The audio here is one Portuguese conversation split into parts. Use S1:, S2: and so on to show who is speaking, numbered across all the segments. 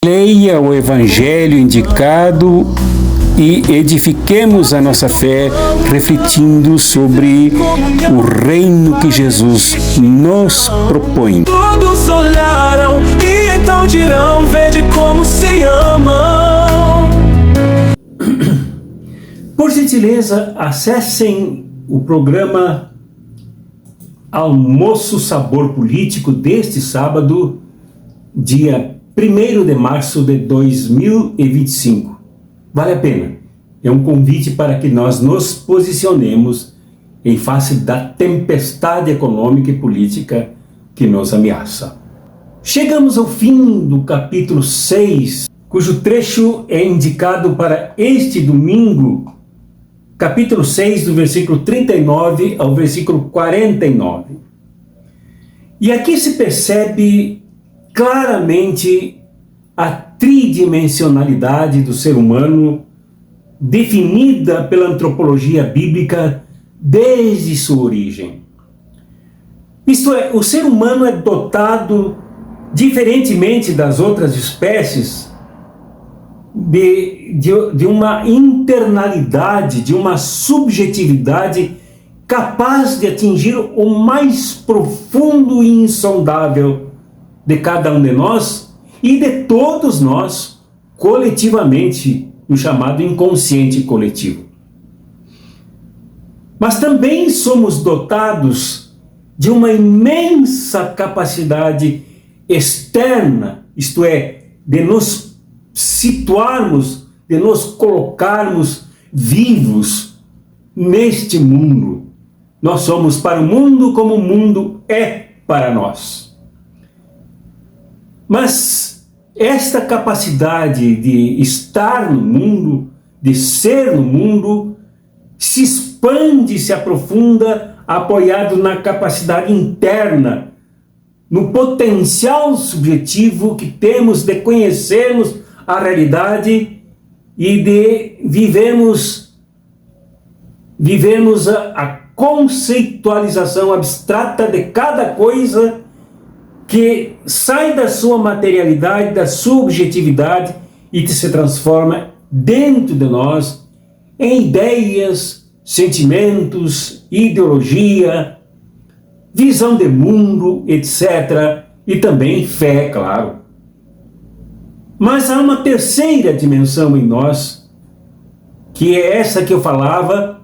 S1: Leia o Evangelho indicado e edifiquemos a nossa fé refletindo sobre o reino que Jesus nos propõe.
S2: Todos olharam e então dirão: vede como se amam.
S3: Por gentileza, acessem o programa Almoço Sabor Político deste sábado, dia 1º de março de 2025. Vale a pena. É um convite para que nós nos posicionemos em face da tempestade econômica e política que nos ameaça. Chegamos ao fim do capítulo 6, cujo trecho é indicado para este domingo, capítulo 6, do versículo 39 ao versículo 49. E aqui se percebe claramente a tridimensionalidade do ser humano definida pela antropologia bíblica desde sua origem. Isto é, o ser humano é dotado, diferentemente das outras espécies, de uma internalidade, de uma subjetividade capaz de atingir o mais profundo e insondável de cada um de nós e de todos nós coletivamente, no chamado inconsciente coletivo. Mas também somos dotados de uma imensa capacidade externa, isto é, de nos situarmos, de nos colocarmos vivos neste mundo. Nós somos para o mundo como o mundo é para nós. Mas esta capacidade de estar no mundo, de ser no mundo, se expande, se aprofunda, apoiado na capacidade interna, no potencial subjetivo que temos de conhecermos a realidade e de vivermos a conceitualização abstrata de cada coisa que sai da sua materialidade, da sua objetividade e que se transforma dentro de nós em ideias, sentimentos, ideologia, visão de mundo, etc. E também fé, claro. Mas há uma terceira dimensão em nós, que é essa que eu falava,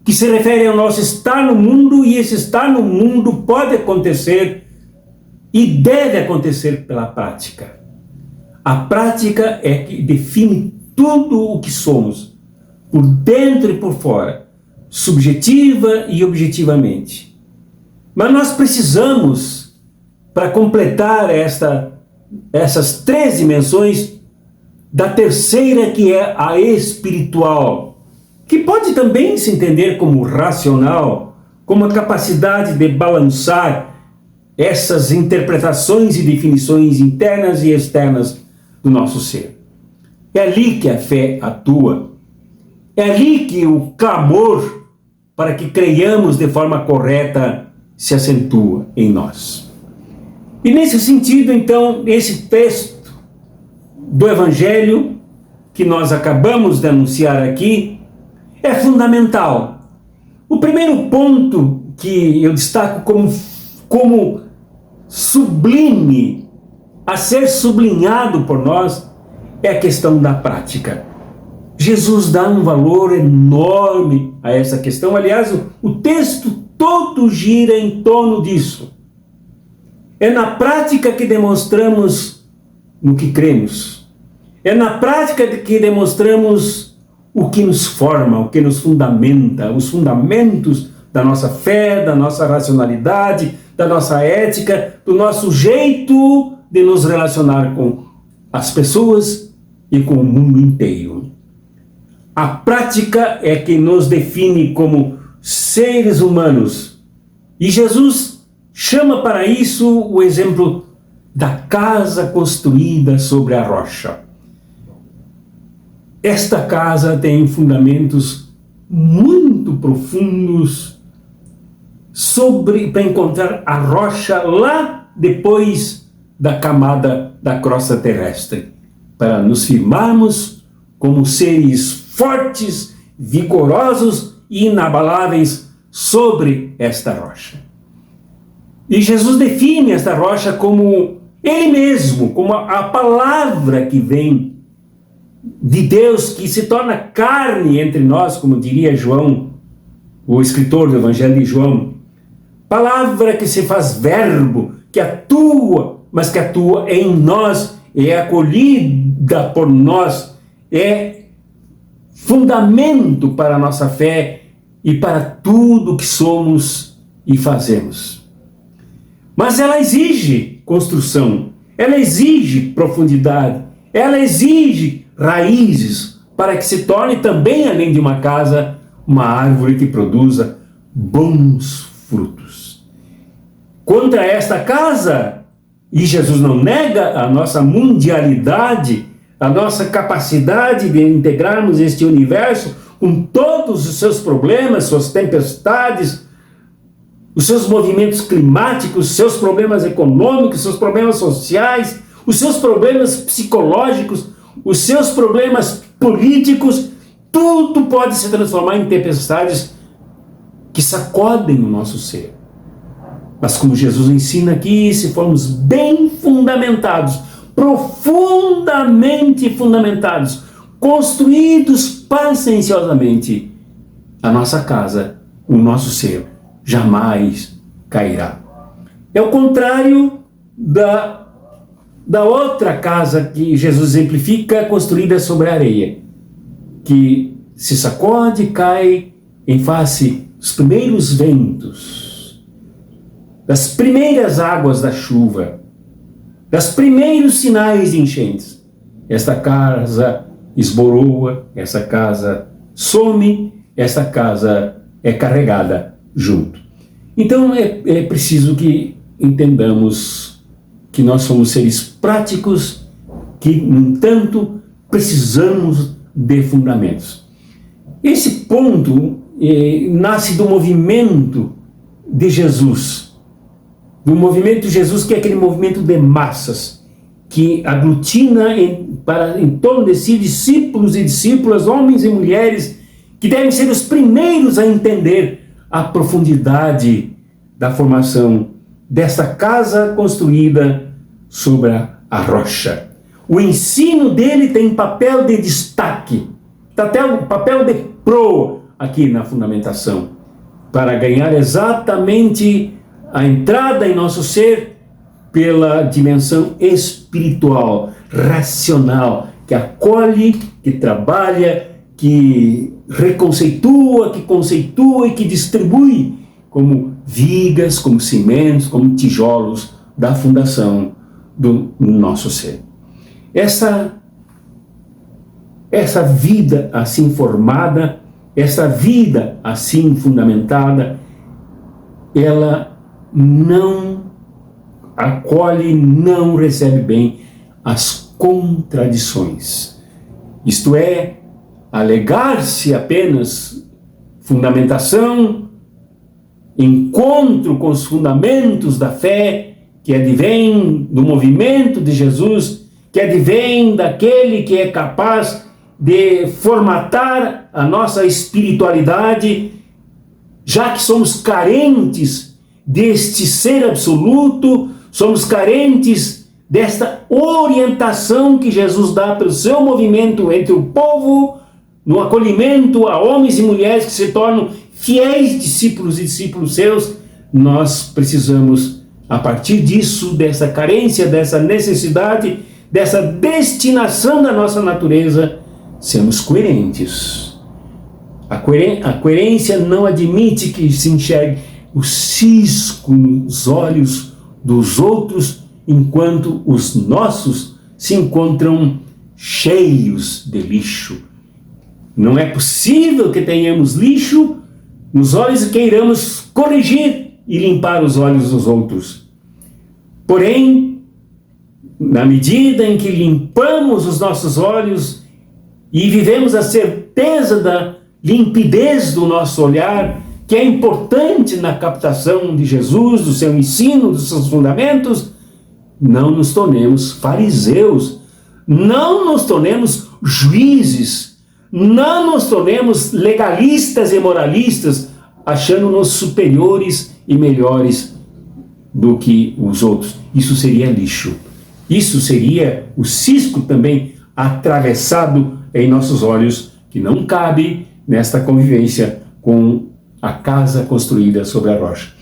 S3: que se refere ao nosso estar no mundo, e esse estar no mundo pode acontecer e deve acontecer pela prática. A prática é que define tudo o que somos, por dentro e por fora, subjetiva e objetivamente. Mas nós precisamos, para completar essas três dimensões, da terceira, que é a espiritual, que pode também se entender como racional, como a capacidade de balançar essas interpretações e definições internas e externas do nosso ser. É ali que a fé atua. É ali que o clamor para que creiamos de forma correta se acentua em nós. E nesse sentido, então, esse texto do Evangelho que nós acabamos de anunciar aqui é fundamental. O primeiro ponto que eu destaco como sublime, a ser sublinhado por nós, é a questão da prática. Jesus dá um valor enorme a essa questão. Aliás, o texto todo gira em torno disso. É na prática que demonstramos no que cremos. É na prática que demonstramos o que nos forma, o que nos fundamenta, os fundamentos da nossa fé, da nossa racionalidade, da nossa ética, do nosso jeito de nos relacionar com as pessoas e com o mundo inteiro. A prática é que nos define como seres humanos. E Jesus chama para isso o exemplo da casa construída sobre a rocha. Esta casa tem fundamentos muito profundos para encontrar a rocha lá depois da camada da crosta terrestre, para nos firmarmos como seres fortes, vigorosos e inabaláveis sobre esta rocha. E Jesus define esta rocha como Ele mesmo, como a palavra que vem de Deus, que se torna carne entre nós, como diria João, o escritor do Evangelho de João. Palavra que se faz verbo, que atua, mas que atua em nós, é acolhida por nós, é fundamento para a nossa fé e para tudo que somos e fazemos. Mas ela exige construção, ela exige profundidade, ela exige raízes para que se torne também, além de uma casa, uma árvore que produza bons frutos. Contra esta casa, e Jesus não nega a nossa mundialidade, a nossa capacidade de integrarmos este universo com todos os seus problemas, suas tempestades, os seus movimentos climáticos, seus problemas econômicos, seus problemas sociais, os seus problemas psicológicos, os seus problemas políticos, tudo pode se transformar em tempestades que sacodem o nosso ser. Mas como Jesus ensina aqui, se formos bem fundamentados, profundamente fundamentados, construídos pacienciosamente, a nossa casa, o nosso ser, jamais cairá. É o contrário da outra casa que Jesus exemplifica, construída sobre a areia, que se sacode e cai em face dos primeiros ventos, das primeiras águas da chuva, dos primeiros sinais de enchentes. Esta casa esboroa, essa casa some, essa casa é carregada junto. Então é preciso que entendamos que nós somos seres práticos, que, no entanto, precisamos de fundamentos. Esse ponto nasce do movimento de Jesus, do movimento de Jesus, que é aquele movimento de massas, que aglutina em torno de si discípulos e discípulas, homens e mulheres, que devem ser os primeiros a entender a profundidade da formação desta casa construída sobre a rocha. O ensino dele tem papel de destaque, papel de proa aqui na fundamentação, para ganhar exatamente a entrada em nosso ser pela dimensão espiritual, racional, que acolhe, que trabalha, que reconceitua, que conceitua e que distribui como vigas, como cimentos, como tijolos da fundação do nosso ser. Essa vida assim formada, essa vida assim fundamentada, ela não acolhe, não recebe bem as contradições. Isto é, alegar-se apenas fundamentação, encontro com os fundamentos da fé, que advém do movimento de Jesus, que advém daquele que é capaz de formatar a nossa espiritualidade, já que somos carentes deste ser absoluto, somos carentes desta orientação que Jesus dá pelo seu movimento entre o povo, no acolhimento a homens e mulheres que se tornam fiéis discípulos e discípulos seus. Nós precisamos, a partir disso, dessa carência, dessa necessidade, dessa destinação da nossa natureza, sermos coerentes. A coerência não admite que se enxergue o cisco nos olhos dos outros, enquanto os nossos se encontram cheios de lixo. Não é possível que tenhamos lixo nos olhos e queiramos corrigir e limpar os olhos dos outros. Porém, na medida em que limpamos os nossos olhos e vivemos a certeza da limpidez do nosso olhar, que é importante na captação de Jesus, do seu ensino, dos seus fundamentos, não nos tornemos fariseus, não nos tornemos juízes, não nos tornemos legalistas e moralistas, achando-nos superiores e melhores do que os outros. Isso seria lixo. Isso seria o cisco também atravessado em nossos olhos, que não cabe nesta convivência com a casa construída sobre a rocha.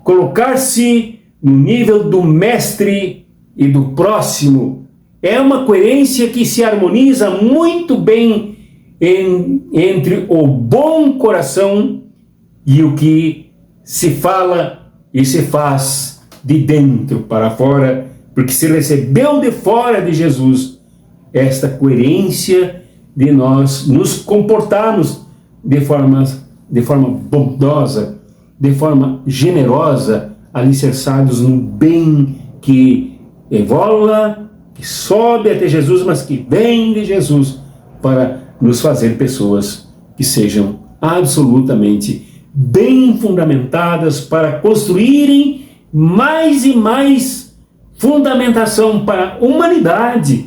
S3: Colocar-se no nível do mestre e do próximo é uma coerência que se harmoniza muito bem entre o bom coração e o que se fala e se faz de dentro para fora, porque se recebeu de fora de Jesus esta coerência de nós nos comportarmos de forma bondosa, de forma generosa, alicerçados no bem que evola, que sobe até Jesus, mas que vem de Jesus para nos fazer pessoas que sejam absolutamente bem fundamentadas para construírem mais e mais fundamentação para a humanidade,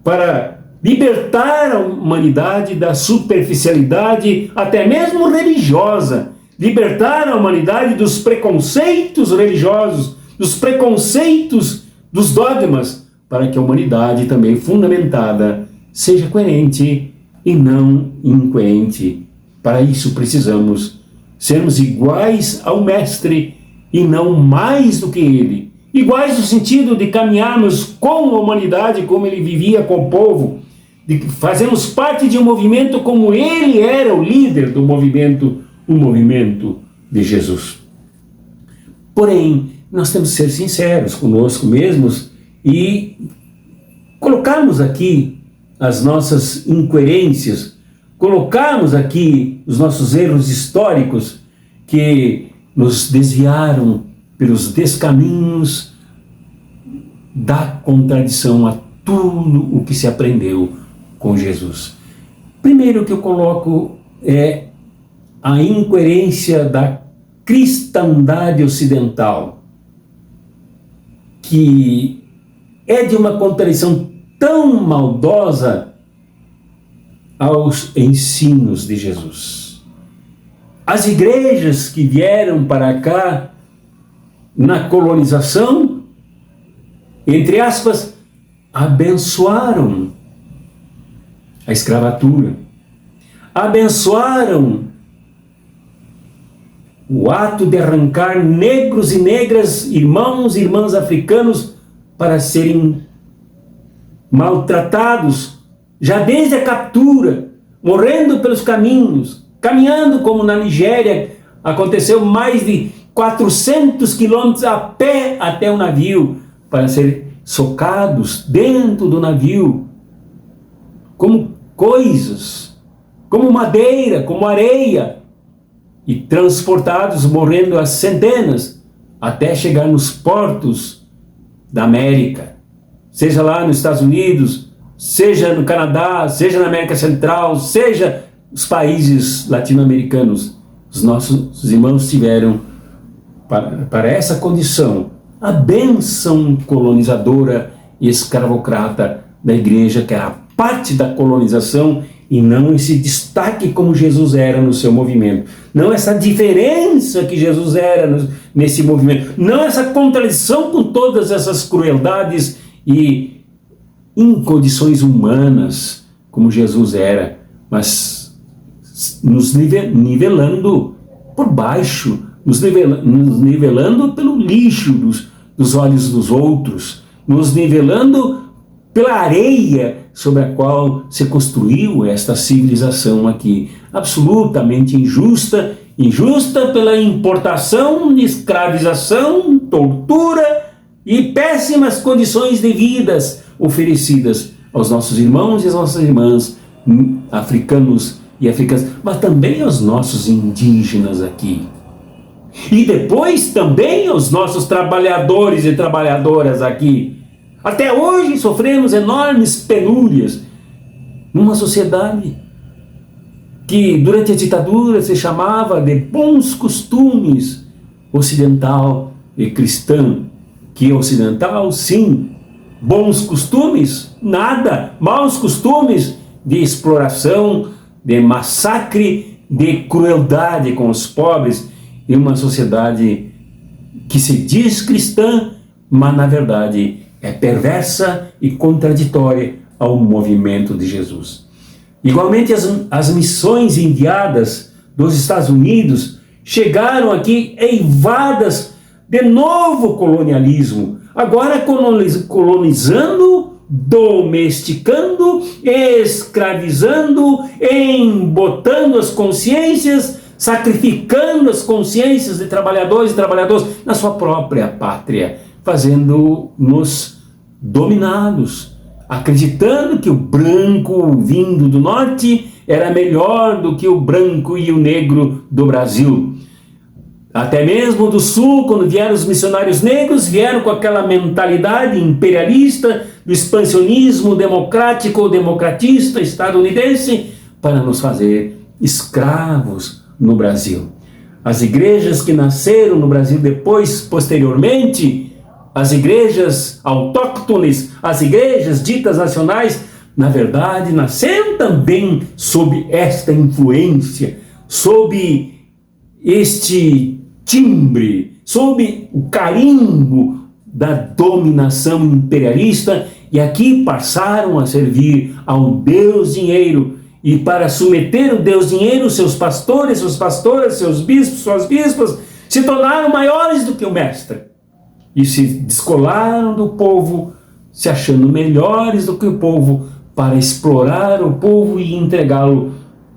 S3: para libertar a humanidade da superficialidade, até mesmo religiosa, libertar a humanidade dos preconceitos religiosos, dos preconceitos dos dogmas, para que a humanidade também fundamentada seja coerente e não incoerente. Para isso precisamos sermos iguais ao Mestre e não mais do que ele. Iguais no sentido de caminharmos com a humanidade como ele vivia com o povo, de fazermos parte de um movimento como ele era o líder do movimento, o movimento de Jesus. Porém, nós temos que ser sinceros conosco mesmos e colocarmos aqui as nossas incoerências, colocarmos aqui os nossos erros históricos que nos desviaram pelos descaminhos da contradição a tudo o que se aprendeu com Jesus. Primeiro que eu coloco é a incoerência da cristandade ocidental, que é de uma contradição tão maldosa aos ensinos de Jesus. As igrejas que vieram para cá na colonização, entre aspas, abençoaram a escravatura, abençoaram o ato de arrancar negros e negras, irmãos e irmãs africanos para serem maltratados, já desde a captura, morrendo pelos caminhos, caminhando como na Nigéria, aconteceu mais de 400 quilômetros a pé até o navio, para serem socados dentro do navio, como coisas, como madeira, como areia, e transportados, morrendo a centenas, até chegar nos portos da América, seja lá nos Estados Unidos, seja no Canadá, seja na América Central, seja os países latino-americanos. Os nossos irmãos tiveram, para essa condição, a bênção colonizadora e escravocrata da igreja, que era parte da colonização, e não esse destaque como Jesus era no seu movimento, não essa diferença que Jesus era nesse movimento, não essa contradição com todas essas crueldades e incondições humanas como Jesus era, mas nos nivelando por baixo, nos nivelando pelo lixo dos olhos dos outros, nos nivelando pela areia sobre a qual se construiu esta civilização aqui, absolutamente injusta, injusta pela importação, escravização, tortura e péssimas condições de vidas oferecidas aos nossos irmãos e às nossas irmãs africanos e africanas, mas também aos nossos indígenas aqui. E depois também aos nossos trabalhadores e trabalhadoras aqui. Até hoje sofremos enormes penúrias numa sociedade que durante a ditadura se chamava de bons costumes ocidental e cristã. que ocidental, sim. Bons costumes? Nada. Maus costumes de exploração, de massacre, de crueldade com os pobres, e uma sociedade que se diz cristã, mas na verdade é perversa e contraditória ao movimento de Jesus. Igualmente, as missões enviadas dos Estados Unidos chegaram aqui eivadas de novo colonialismo, agora colonizando, domesticando, escravizando, embotando as consciências, sacrificando as consciências de trabalhadores e trabalhadoras na sua própria pátria, fazendo-nos dominados, acreditando que o branco vindo do norte era melhor do que o branco e o negro do Brasil. Até mesmo do sul, quando vieram os missionários negros, vieram com aquela mentalidade imperialista do expansionismo democrático ou democratista estadunidense para nos fazer escravos no Brasil. As igrejas que nasceram no Brasil depois, posteriormente, as igrejas autóctones, as igrejas ditas nacionais, na verdade, nasceram também sob esta influência, sob este timbre, sob o carimbo da dominação imperialista, e aqui passaram a servir ao Deus Dinheiro, e para submeter o Deus Dinheiro, seus pastores, suas pastoras, seus bispos, suas bispas, se tornaram maiores do que o mestre, e se descolaram do povo, se achando melhores do que o povo, para explorar o povo e entregá-lo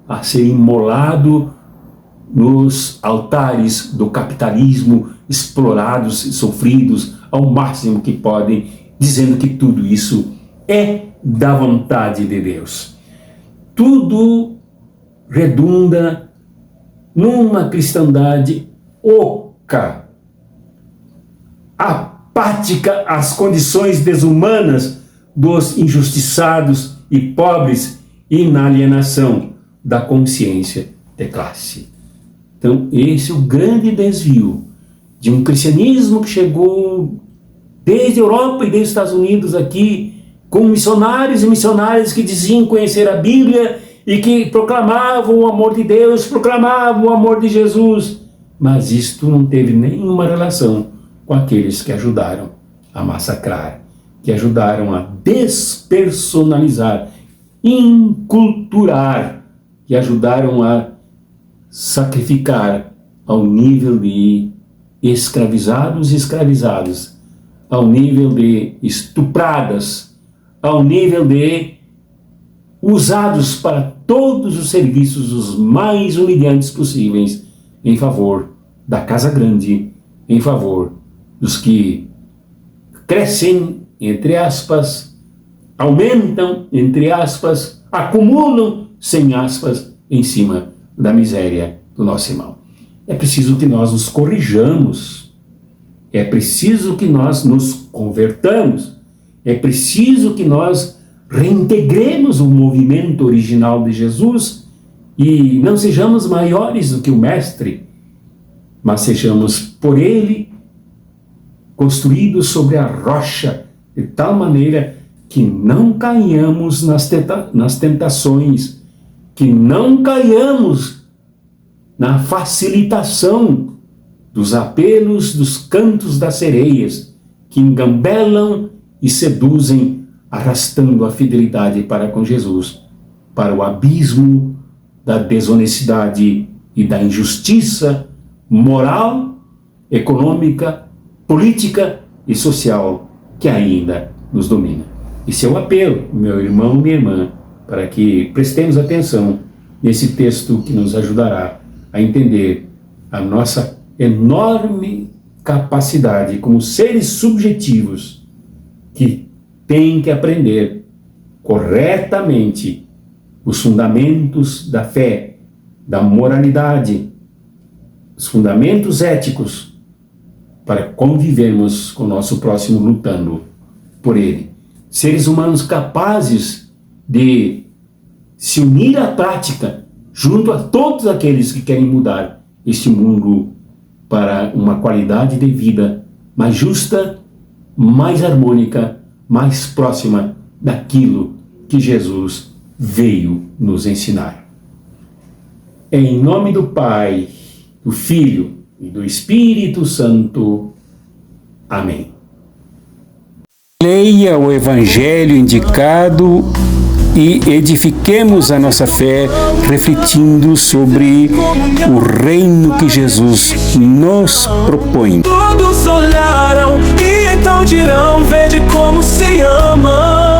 S3: a ser imolado nos altares do capitalismo, explorados e sofridos ao máximo que podem, dizendo que tudo isso é da vontade de Deus. Tudo redunda numa cristandade oca, apática às condições desumanas dos injustiçados e pobres e na alienação da consciência de classe. Então, esse é o grande desvio de um cristianismo que chegou desde a Europa e desde os Estados Unidos aqui, com missionários e missionárias que diziam conhecer a Bíblia e que proclamavam o amor de Deus, proclamavam o amor de Jesus, mas isto não teve nenhuma relação com aqueles que ajudaram a massacrar, que ajudaram a despersonalizar, inculturar, que ajudaram a sacrificar ao nível de escravizados e escravizadas, ao nível de estupradas, ao nível de usados para todos os serviços os mais humilhantes possíveis em favor da casa grande, em favor dos que crescem, entre aspas, aumentam, entre aspas, acumulam, sem aspas, em cima da miséria do nosso irmão. É preciso que nós nos corrijamos, é preciso que nós nos convertamos, é preciso que nós reintegremos o movimento original de Jesus e não sejamos maiores do que o Mestre, mas sejamos por Ele construídos sobre a rocha, de tal maneira que não caiamos nas tentações, que não caiamos na facilitação dos apelos dos cantos das sereias, que engambelam e seduzem, arrastando a fidelidade para com Jesus, para o abismo da desonestidade e da injustiça moral, econômica, política e social que ainda nos domina. Esse é o apelo, meu irmão, minha irmã, para que prestemos atenção nesse texto que nos ajudará a entender a nossa enorme capacidade como seres subjetivos que têm que aprender corretamente os fundamentos da fé, da moralidade, os fundamentos éticos, para convivermos com o nosso próximo lutando por ele. Seres humanos capazes de se unir à prática junto a todos aqueles que querem mudar este mundo para uma qualidade de vida mais justa mais harmônica, mais próxima daquilo que Jesus veio nos ensinar. Em nome do Pai, do Filho e do Espírito Santo. Amém.
S1: Leia o Evangelho indicado e edifiquemos a nossa fé refletindo sobre o reino que Jesus nos propõe.
S2: Todos olharam e então dirão: vede como se ama.